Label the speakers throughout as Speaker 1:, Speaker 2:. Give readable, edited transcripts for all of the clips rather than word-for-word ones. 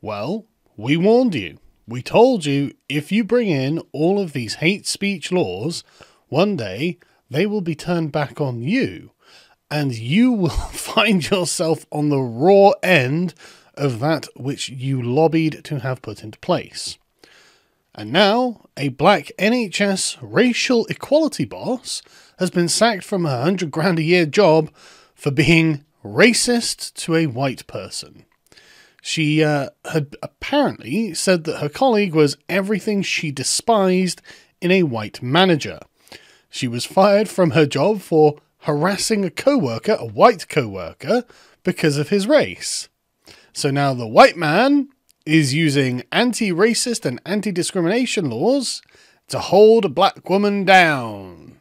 Speaker 1: Well, we warned you. We told you if you bring in all of these hate speech laws, one day they will be turned back on you, and you will find yourself on the raw end of that which you lobbied to have put into place. And now, a black NHS racial equality boss has been sacked from a $100,000 a year job for being racist to a white person. She had apparently said that her colleague was everything she despised in a white manager. She was fired from her job for harassing a white co-worker, because of his race. So now the white man is using anti-racist and anti-discrimination laws to hold a black woman down.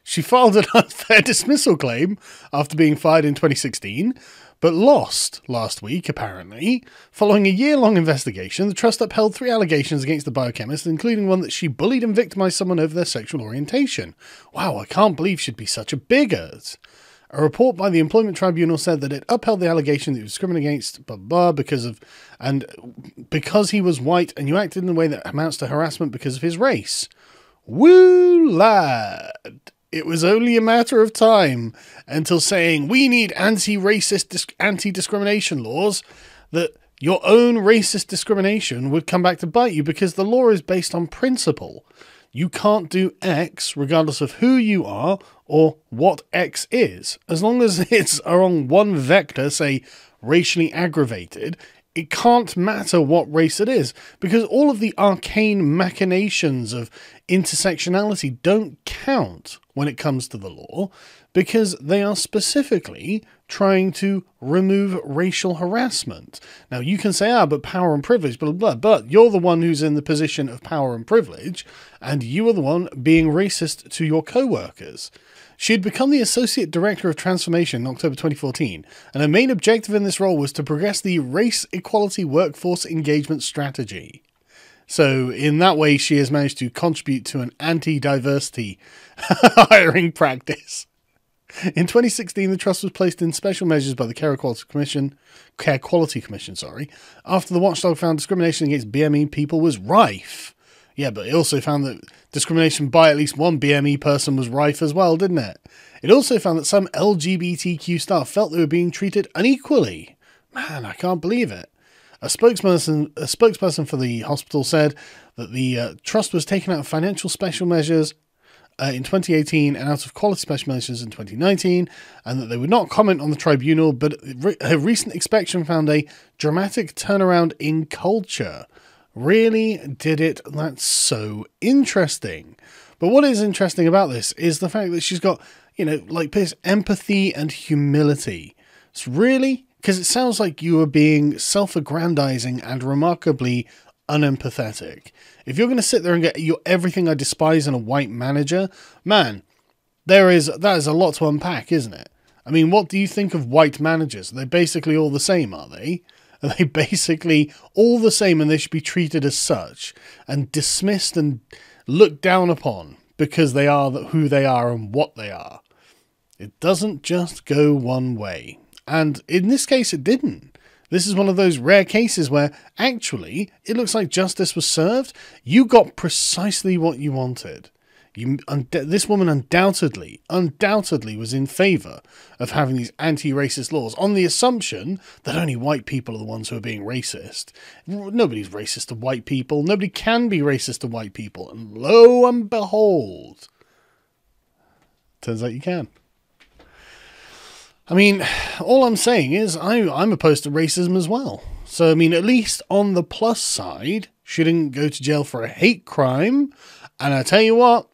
Speaker 1: She filed an unfair dismissal claim after being fired in 2016, but lost last week, apparently. Following a year-long investigation, the trust upheld 3 allegations against the biochemist, including one that she bullied and victimized someone over their sexual orientation. Wow, I can't believe she'd be such a bigot. A report by the Employment Tribunal said that it upheld the allegation that he was discriminated against because he was white and you acted in a way that amounts to harassment because of his race. Woo, lad! It was only a matter of time until saying we need anti-racist, anti-discrimination laws that your own racist discrimination would come back to bite you, because the law is based on principle. You can't do X regardless of who you are or what X is. As long as it's along one vector, say racially aggravated, it can't matter what race it is, because all of the arcane machinations of intersectionality don't count when it comes to the law, because they are specifically trying to remove racial harassment. Now, you can say, but power and privilege, blah, blah, blah, but you're the one who's in the position of power and privilege, and you are the one being racist to your co-workers. She had become the Associate Director of Transformation in October 2014, and her main objective in this role was to progress the Race Equality Workforce Engagement Strategy. So, in that way, she has managed to contribute to an anti-diversity hiring practice. In 2016, the trust was placed in special measures by the Care Quality Commission, after the watchdog found discrimination against BME people was rife. Yeah, but it also found that discrimination by at least one BME person was rife as well, didn't it? It also found that some LGBTQ staff felt they were being treated unequally. Man, I can't believe it. A spokesperson for the hospital said that the trust was taken out of financial special measures in 2018 and out of quality special measures in 2019, and that they would not comment on the tribunal, but a recent inspection found a dramatic turnaround in culture. Really did it? That's so interesting. But what is interesting about this is the fact that she's got, this empathy and humility. It's really, because it sounds like you are being self-aggrandizing and remarkably unempathetic. If you're going to sit there and get everything I despise in a white manager, man, that is a lot to unpack, isn't it? I mean, what do you think of white managers? They're basically all the same, are they? Are they basically all the same, and they should be treated as such and dismissed and looked down upon because they are who they are and what they are? It doesn't just go one way. And in this case, it didn't. This is one of those rare cases where actually it looks like justice was served. You got precisely what you wanted. This woman undoubtedly was in favour of having these anti-racist laws on the assumption that only white people are the ones who are being racist. Nobody's racist to white people. Nobody can be racist to white people. And lo and behold, turns out you can. I mean, all I'm saying is I'm opposed to racism as well. So, I mean, at least on the plus side, she didn't go to jail for a hate crime. And I tell you what,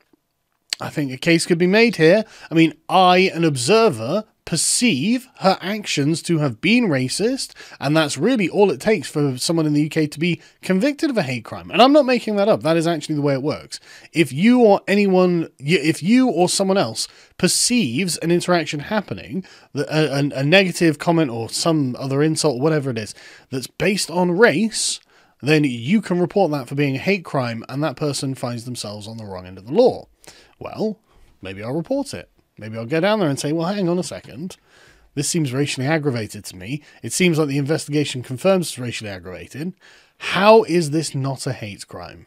Speaker 1: I think a case could be made here. I mean, I, an observer, perceive her actions to have been racist, and that's really all it takes for someone in the UK to be convicted of a hate crime. And I'm not making that up. That is actually the way it works. If you or someone else perceives an interaction happening, a negative comment or some other insult, whatever it is, that's based on race, then you can report that for being a hate crime, and that person finds themselves on the wrong end of the law. Well, maybe I'll report it. Maybe I'll go down there and say, well, hang on a second. This seems racially aggravated to me. It seems like the investigation confirms it's racially aggravated. How is this not a hate crime?